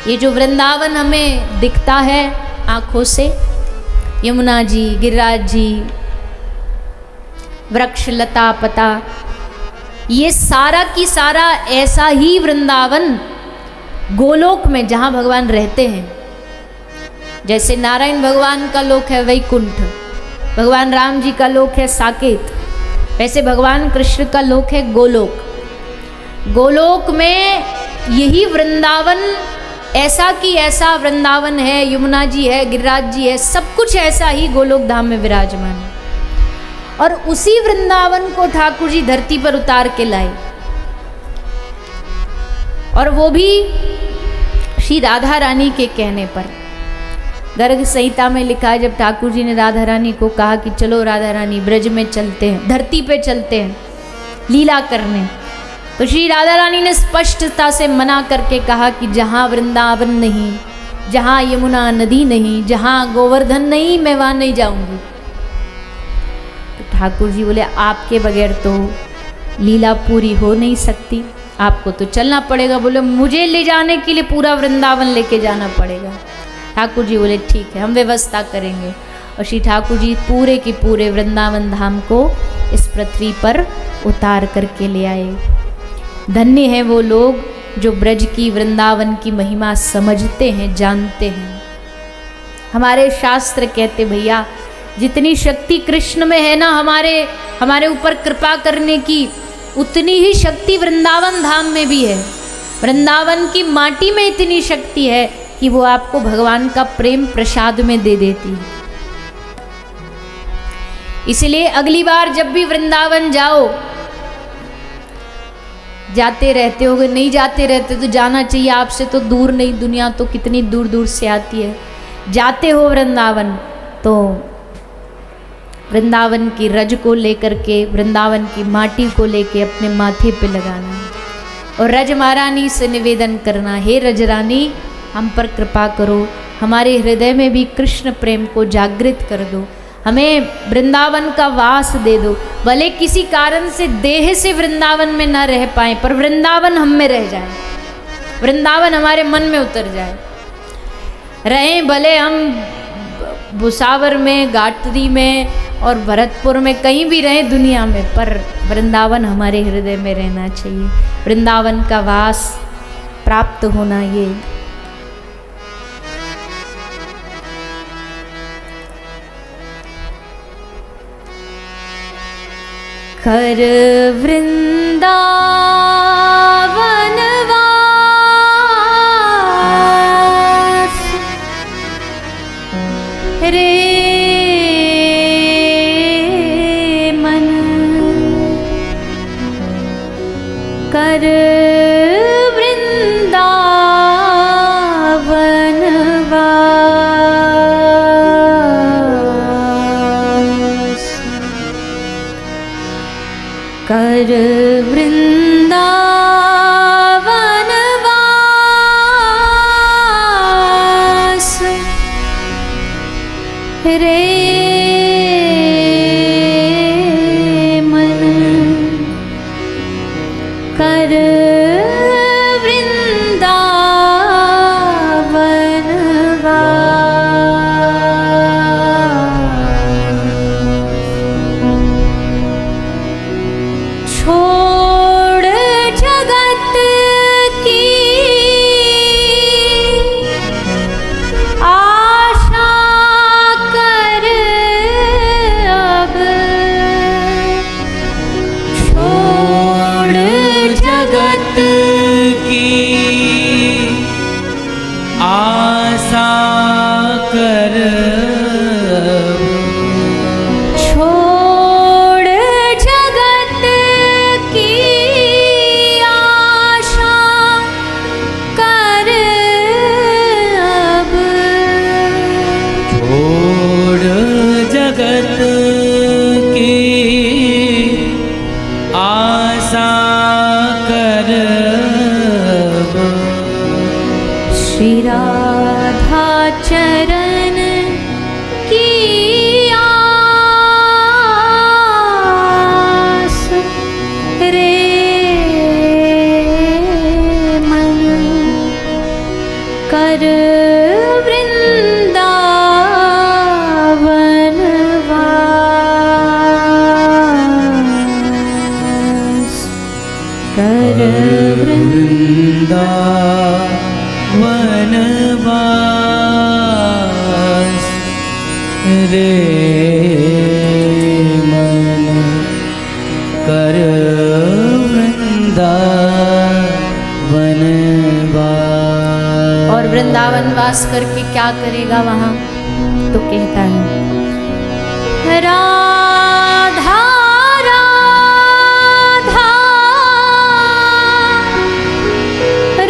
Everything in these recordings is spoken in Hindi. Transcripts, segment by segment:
ये जो वृंदावन हमें दिखता है आँखों से, यमुना जी, गिरिराज जी, वृक्ष लता पता, ये सारा की सारा ऐसा ही वृंदावन गोलोक में जहाँ भगवान रहते हैं। जैसे नारायण भगवान का लोक है वैकुंठ, भगवान राम जी का लोक है साकेत, वैसे भगवान कृष्ण का लोक है गोलोक। गोलोक में यही वृंदावन ऐसा की ऐसा वृंदावन है, यमुना जी है, गिरिराज जी है, सब कुछ ऐसा ही गोलोक धाम में विराजमान है। और उसी वृंदावन को ठाकुर जी धरती पर उतार के लाए, और वो भी श्री राधा रानी के कहने पर। गर्ग संहिता में लिखा है, जब ठाकुर जी ने राधा रानी को कहा कि चलो राधा रानी ब्रज में चलते हैं, धरती पे चलते हैं लीला करने, तो श्री राधा रानी ने स्पष्टता से मना करके कहा कि जहाँ वृंदावन नहीं, जहाँ यमुना नदी नहीं, जहाँ गोवर्धन नहीं, मैं वहाँ नहीं जाऊंगी। तो ठाकुर जी बोले आपके बगैर तो लीला पूरी हो नहीं सकती, आपको तो चलना पड़ेगा। बोले मुझे ले जाने के लिए पूरा वृंदावन लेके जाना पड़ेगा। ठाकुर जी बोले ठीक है, हम व्यवस्था करेंगे। और श्री ठाकुर जी पूरे के पूरे वृंदावन धाम को इस पृथ्वी पर उतार करके ले आए। धन्य हैं वो लोग जो ब्रज की, वृंदावन की महिमा समझते हैं, जानते हैं। हमारे शास्त्र कहते भैया जितनी शक्ति कृष्ण में है ना हमारे ऊपर कृपा करने की, उतनी ही शक्ति वृंदावन धाम में भी है। वृंदावन की माटी में इतनी शक्ति है कि वो आपको भगवान का प्रेम प्रसाद में दे देती है। इसलिए अगली बार जब भी वृंदावन जाओ, जाते रहते होगे, नहीं जाते रहते तो जाना चाहिए, आपसे तो दूर नहीं, दुनिया तो कितनी दूर दूर से आती है। जाते हो वृंदावन तो वृंदावन की रज को लेकर के, वृंदावन की माटी को लेके अपने माथे पे लगाना है और रज महारानी से निवेदन करना, हे रज रानी हम पर कृपा करो, हमारे हृदय में भी कृष्ण प्रेम को जागृत कर दो, हमें वृंदावन का वास दे दो। भले किसी कारण से देह से वृंदावन में न रह पाए, पर वृंदावन हम में रह जाए, वृंदावन हमारे मन में उतर जाए। रहें भले हम भुसावर में, गाटरी में और भरतपुर में, कहीं भी रहें दुनिया में, पर वृंदावन हमारे हृदय में रहना चाहिए। वृंदावन का वास प्राप्त होना ये कर वृंदावन वास रे मन, कर वृंदावन वास, कर वृंदावन वास रे मन, कर वृंदावन वास। छोड़ जगत की आशा कर अब, छोड़ जगत की आशा कर, छोड़ जगत की आशा कर अब, छोड़ जगत की आशा कर, श्री राधा चरण की आस रे मन, कर वृंदावन वास, कर वृंदावन वास रे मन कर वृंदावन वास। और वृंदावन वास करके क्या करेगा वहां? तो कहता है राधा राधा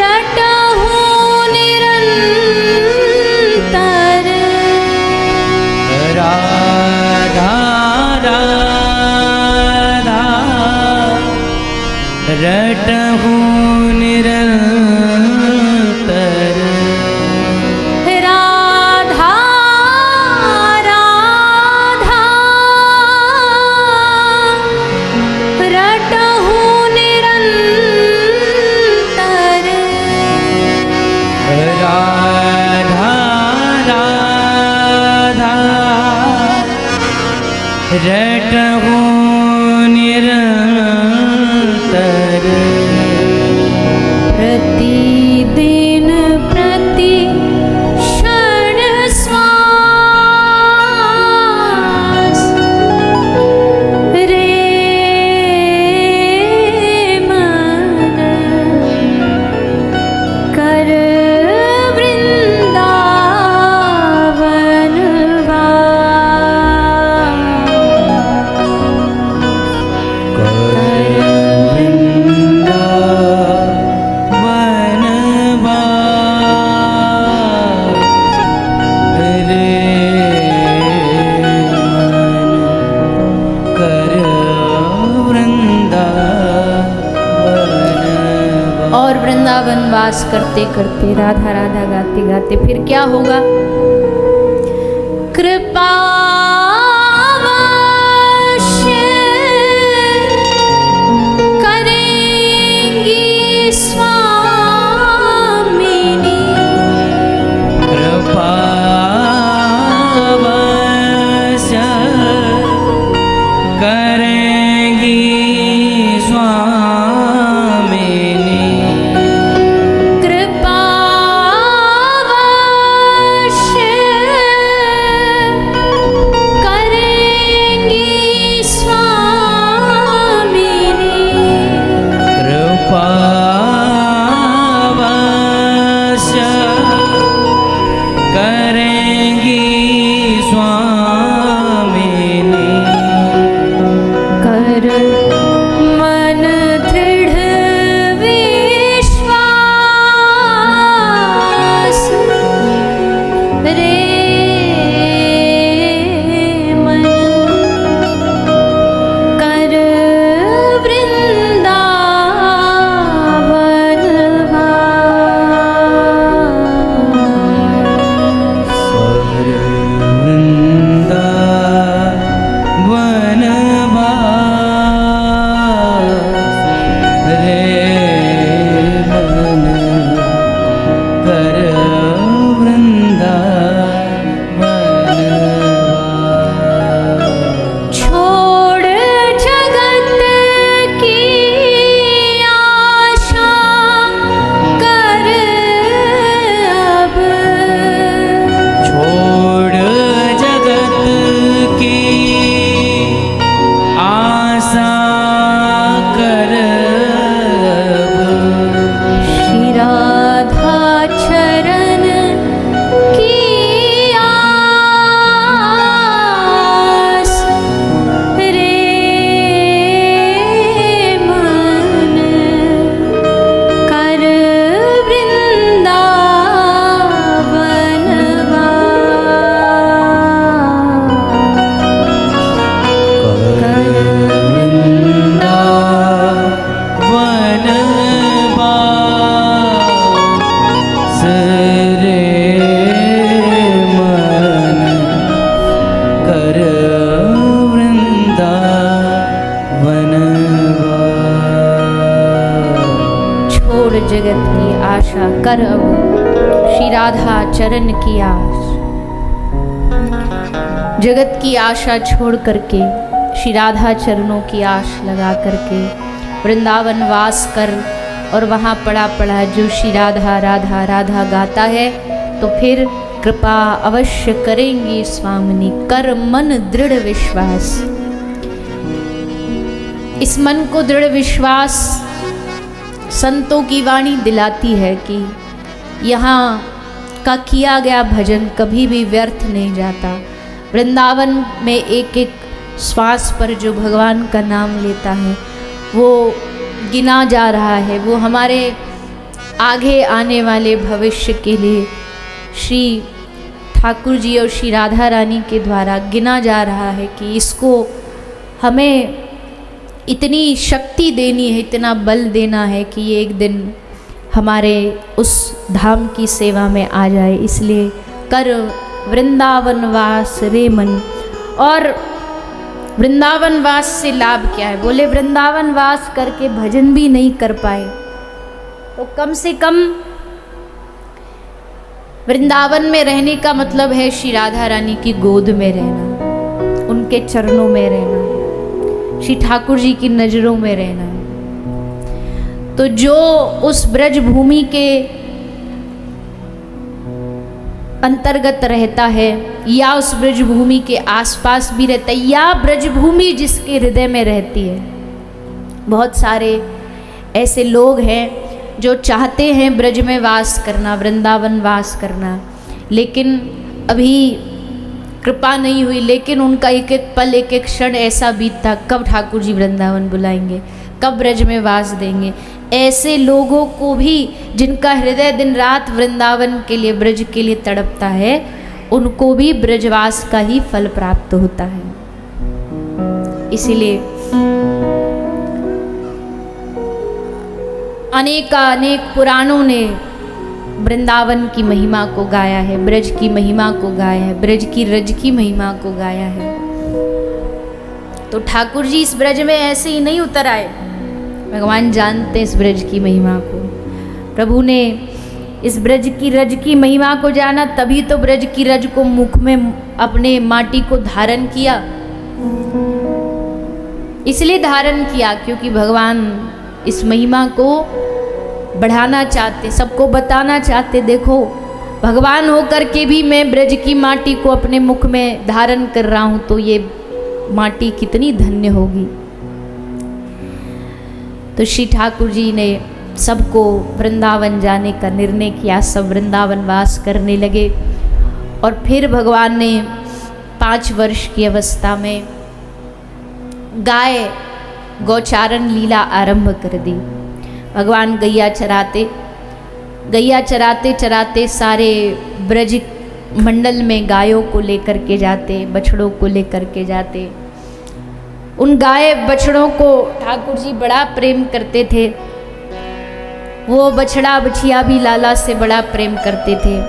रटहु निरंतर, राधा राधा रटहु निरंतर, राधा राधा रटहु निरंतर, राधा राधा रटहु निरंतर, प्रतिदिन प्रति क्षण श्वास रे मन कर वृंदावन और वृंदावन वास करते करते राधा राधा गाते गाते फिर क्या होगा? कृपावश्य करेंगी स्वामिनी, कृपावश्य करेंगी स्वामिनी, कृपावश्य करेंगी स्वामिनी, कृपावश्य करेंगी स्वामिनी, कर मन दृढ़ विश्वास रे मन कर वृंदावन वास, वृंदावन वास रे मन कर वृंदावन वास। छोड़ जगत की आशा कर अब, छोड़ जगत की आशा कर श्री राधा चरण की आस रे मन कर वृंदावन वृंदावन वास रे मन कर वृंदावन वास। छोड़ जगत की आशा कर अब श्री राधा चरण की आस, जगत की आशा छोड़ करके श्री राधा चरणों की आश लगा करके वृंदावन वास कर और वहाँ पड़ा पड़ा जो श्री राधा राधा राधा गाता है, तो फिर कृपा अवश्य करेंगी स्वामिनी, कर मन दृढ़ विश्वास। इस मन को दृढ़ विश्वास संतों की वाणी दिलाती है कि यहाँ का किया गया भजन कभी भी व्यर्थ नहीं जाता। वृंदावन में एक एक श्वास पर जो भगवान का नाम लेता है वो गिना जा रहा है, वो हमारे आगे आने वाले भविष्य के लिए श्री ठाकुर जी और श्री राधा रानी के द्वारा गिना जा रहा है कि इसको हमें इतनी शक्ति देनी है, इतना बल देना है कि ये एक दिन हमारे उस धाम की सेवा में आ जाए। इसलिए कर वृंदावन वास रे मन। और वृंदावन वास से लाभ क्या है? बोले वृंदावन वास करके भजन भी नहीं कर पाए तो कम से कम वृंदावन में रहने का मतलब है श्री राधा रानी की गोद में रहना, उनके चरणों में रहना, श्री ठाकुर जी की नजरों में रहना है। तो जो उस ब्रज भूमि के अंतर्गत रहता है या उस ब्रज भूमि के आसपास भी रहता है या ब्रज भूमि जिसके हृदय में रहती है, बहुत सारे ऐसे लोग हैं जो चाहते हैं ब्रज में वास करना, वृंदावन वास करना, लेकिन अभी कृपा नहीं हुई। लेकिन उनका एक एक पल एक एक क्षण ऐसा बीतता, कब ठाकुर जी वृंदावन बुलाएंगे, कब ब्रज में वास देंगे। ऐसे लोगों को भी जिनका हृदय दिन रात वृंदावन के लिए, ब्रज के लिए तड़पता है, उनको भी ब्रजवास का ही फल प्राप्त होता है। इसीलिए अनेक पुराणों ने वृंदावन की महिमा को गाया है, ब्रज की महिमा को गाया है, ब्रज की रज की महिमा को गाया है। तो ठाकुर जी इस ब्रज में ऐसे ही नहीं उतर आए, भगवान जानते इस ब्रज की महिमा को। प्रभु ने इस ब्रज की रज की महिमा को जाना, तभी तो ब्रज की रज को मुख में अपने माटी को धारण किया। इसलिए धारण किया क्योंकि भगवान इस महिमा को बढ़ाना चाहते, सबको बताना चाहते, देखो भगवान होकर के भी मैं ब्रज की माटी को अपने मुख में धारण कर रहा हूँ, तो ये माटी कितनी धन्य होगी। तो श्री ठाकुर जी ने सबको वृंदावन जाने का निर्णय किया, सब वृंदावन वास करने लगे। और फिर भगवान ने 5 वर्ष की अवस्था में गौचारण लीला आरंभ कर दी। भगवान गैया चराते चराते सारे ब्रज मंडल में गायों को लेकर के जाते, बछड़ों को लेकर के जाते। उन गाय बछड़ों को ठाकुर जी बड़ा प्रेम करते थे, वो बछड़ा बछिया भी लाला से बड़ा प्रेम करते थे।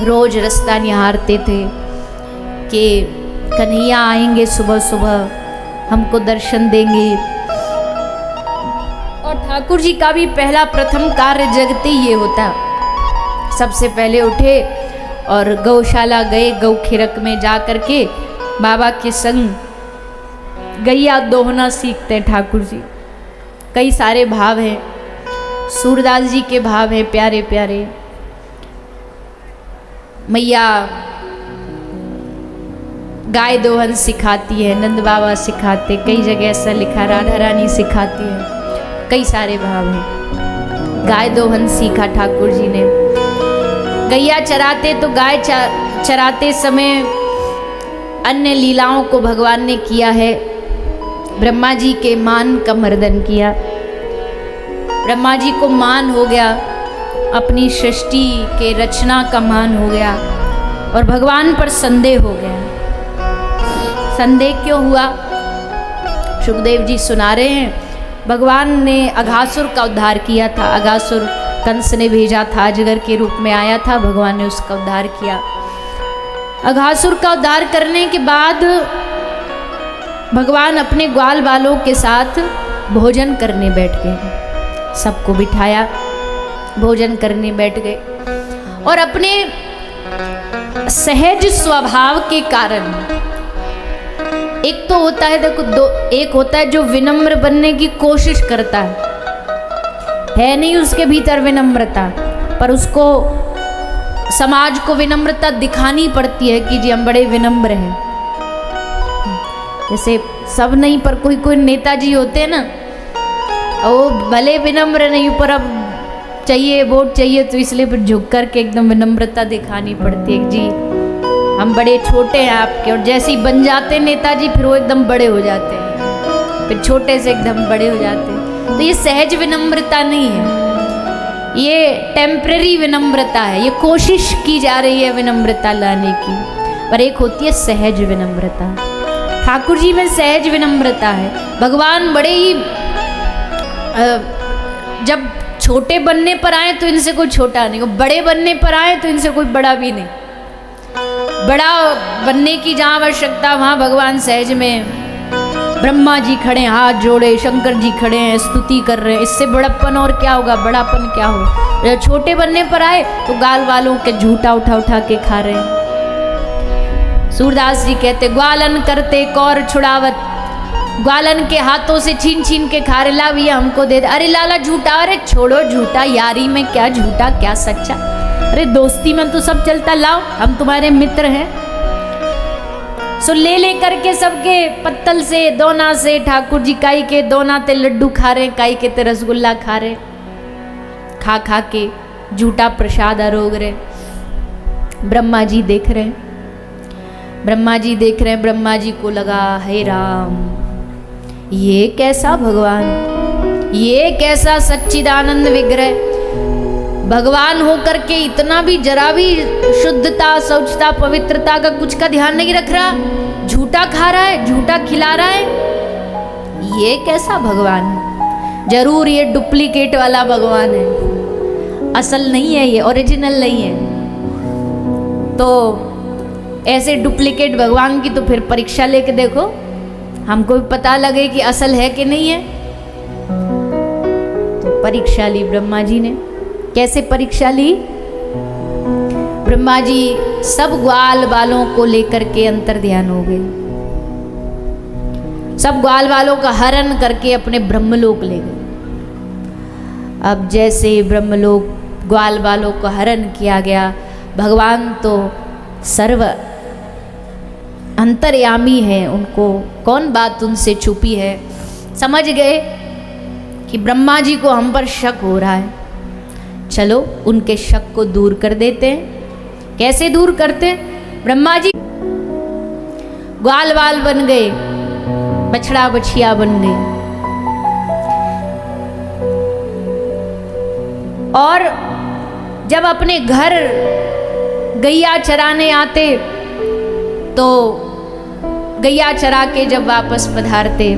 रोज रास्ता निहारते थे कि कन्हैया आएंगे, सुबह सुबह हमको दर्शन देंगे। और ठाकुर जी का भी पहला प्रथम कार्य जगते ये होता, सबसे पहले उठे और गौशाला गए, गौ खेरक में जा कर के बाबा के संग गैया दोहना सीखते हैं ठाकुर जी। कई सारे भाव हैं, सूरदास जी के भाव हैं प्यारे प्यारे। मैया गाय दोहन सिखाती है, नंद बाबा सिखाते, कई जगह ऐसा लिखा राधा रानी सिखाती है, कई सारे भाव हैं। गाय दोहन सीखा ठाकुर जी ने। गैया चराते तो गाय चराते समय अन्य लीलाओं को भगवान ने किया है। ब्रह्मा जी के मान का मर्दन किया, ब्रह्मा जी को मान हो गया, अपनी सृष्टि के रचना का मान हो गया और भगवान पर संदेह हो गया। संदेह क्यों हुआ? सुखदेव जी सुना रहे हैं, भगवान ने अघासुर का उद्धार किया था। अघासुर कंस ने भेजा था, अजगर के रूप में आया था, भगवान ने उसका उद्धार किया। अघासुर का उद्धार करने के बाद भगवान अपने ग्वाल बालों के साथ भोजन करने बैठ गए। सबको बिठाया, भोजन करने बैठ गए। और अपने सहज स्वभाव के कारण, एक तो होता है देखो, एक होता है जो विनम्र बनने की कोशिश करता है नहीं उसके भीतर विनम्रता, पर उसको समाज को विनम्रता दिखानी पड़ती है कि जी हम बड़े विनम्र हैं। जैसे सब नहीं पर कोई कोई नेताजी होते हैं ना, वो भले विनम्र नहीं पर अब चाहिए वोट चाहिए तो इसलिए फिर झुक करके एकदम विनम्रता दिखानी पड़ती है जी हम बड़े छोटे हैं आपके, और जैसे ही बन जाते हैं नेताजी फिर वो एकदम बड़े हो जाते हैं, फिर छोटे से एकदम बड़े हो जाते हैं। तो ये सहज विनम्रता नहीं है, ये टेम्पररी विनम्रता है, ये कोशिश की जा रही है विनम्रता लाने की। पर एक होती है सहज विनम्रता। ठाकुर जी में सहज विनम्रता है। भगवान बड़े ही जब छोटे बनने पर आए तो इनसे कोई छोटा नहीं, बड़े बनने पर आए तो इनसे कोई बड़ा भी नहीं। बड़ा बनने की जहाँ आवश्यकता वहाँ भगवान सहज में, ब्रह्मा जी खड़े हाथ जोड़े, शंकर जी खड़े हैं स्तुति कर रहे हैं, इससे बड़प्पन और क्या होगा, बड़ापन क्या होगा। जब छोटे बनने पर आए तो गाल वालों के झूठा उठा उठा के खा रहे हैं। सूरदास जी कहते ग्वालन करते कौर छुड़ावत, ग्वालन के हाथों से छीन छीन के खा रहे, ला भैया हमको दे दे। अरे लाला झूठा, अरे छोड़ो झूठा, यारी में क्या झूठा क्या सच्चा, अरे दोस्ती में तो सब चलता, लाओ हम तुम्हारे मित्र हैं। सो ले ले करके सबके पत्तल से दोना से ठाकुर जी काई के दोना ते लड्डू खा रहे, काई के ते रसगुल्ला खा रहे, खा खा के झूठा प्रसाद आरोग रहे। ब्रह्मा जी देख रहे, ब्रह्मा जी देख रहे हैं। ब्रह्मा जी को लगा हे राम, ये कैसा भगवान, ये कैसा सच्चिदानंद विग्रह, भगवान होकर के इतना भी जरा भी शुद्धता शौचता पवित्रता का कुछ का ध्यान नहीं रख रहा, झूठा खा रहा है, झूठा खिला रहा है, ये कैसा भगवान है। जरूर ये डुप्लीकेट वाला भगवान है, असल नहीं है, ये ओरिजिनल नहीं है। तो ऐसे डुप्लीकेट भगवान की तो फिर परीक्षा लेके देखो, हमको भी पता लगे कि असल है कि नहीं है। तो परीक्षा ली ब्रह्मा जी ने। कैसे परीक्षा ली? ब्रह्मा जी सब ग्वाल बालों को लेकर के अंतर ध्यान हो गए, सब ग्वाल बालों का हरण करके अपने ब्रह्मलोक ले गए। अब जैसे ब्रह्मलोक ग्वाल बालों का हरण किया गया, भगवान तो सर्व अंतर्यामी है, उनको कौन बात उनसे छुपी है। समझ गए कि ब्रह्मा जी को हम पर शक हो रहा है, चलो उनके शक को दूर कर देते हैं। कैसे दूर करते हैं? ब्रह्मा जी ग्वाल बाल बन गए, बछड़ा बछिया बन गए, और जब अपने घर गैया चराने आते तो गैया चरा के जब वापस पधारते,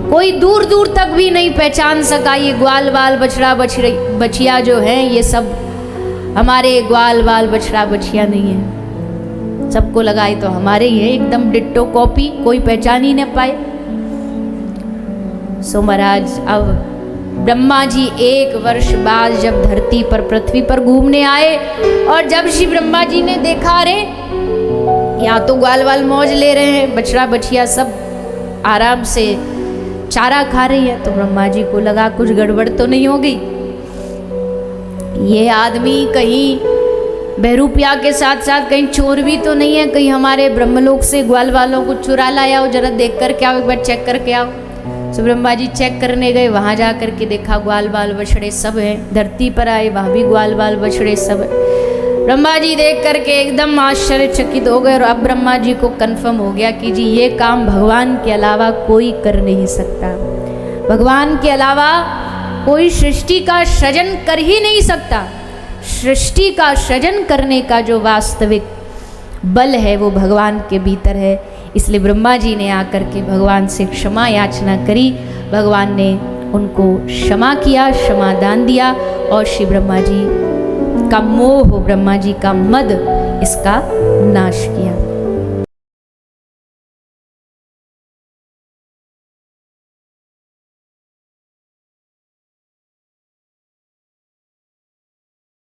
कोई दूर दूर तक भी नहीं पहचान सका ये ग्वाल बाल बछड़ा बछिया जो है ये सब हमारे ग्वाल बाल बछड़ा बछिया नहीं है। सबको लगाए तो हमारे ही है, एकदम डिट्टो कॉपी, कोई पहचान ही न पाए। सो महाराज अब ब्रह्मा जी 1 वर्ष बाद जब धरती पर पृथ्वी पर घूमने आए, और जब श्री ब्रह्मा जी ने देखा रे यहाँ तो ग्वाल बाल मौज ले रहे हैं, बछड़ा बछिया सब आराम से चारा खा रही है, तो ब्रह्मा जी को लगा कुछ गड़बड़ तो नहीं हो गई, ये आदमी कहीं बहरूपिया के साथ साथ कहीं चोर भी तो नहीं है, कहीं हमारे ब्रह्मलोक से ग्वाल वालों को चुरा लाया हो, जरा देख कर के आओ, एक बार चेक करके आओ। तो ब्रह्मा जी चेक करने गए, वहाँ जा कर के देखा ग्वाल बाल बछड़े सब हैं। धरती पर आए, वहाँ भी ग्वाल बाल बछड़े सब है। ब्रह्मा जी देख करके एकदम आश्चर्यचकित हो गए, और अब ब्रह्मा जी को कन्फर्म हो गया कि जी ये काम भगवान के अलावा कोई कर नहीं सकता, भगवान के अलावा कोई सृष्टि का सृजन कर ही नहीं सकता। सृष्टि का सृजन करने का जो वास्तविक बल है वो भगवान के भीतर है। इसलिए ब्रह्मा जी ने आकर के भगवान से क्षमा याचना करी, भगवान ने उनको क्षमा किया, क्षमादान दिया, और श्री ब्रह्मा जी का मोह, ब्रह्मा जी का मद इसका नाश किया।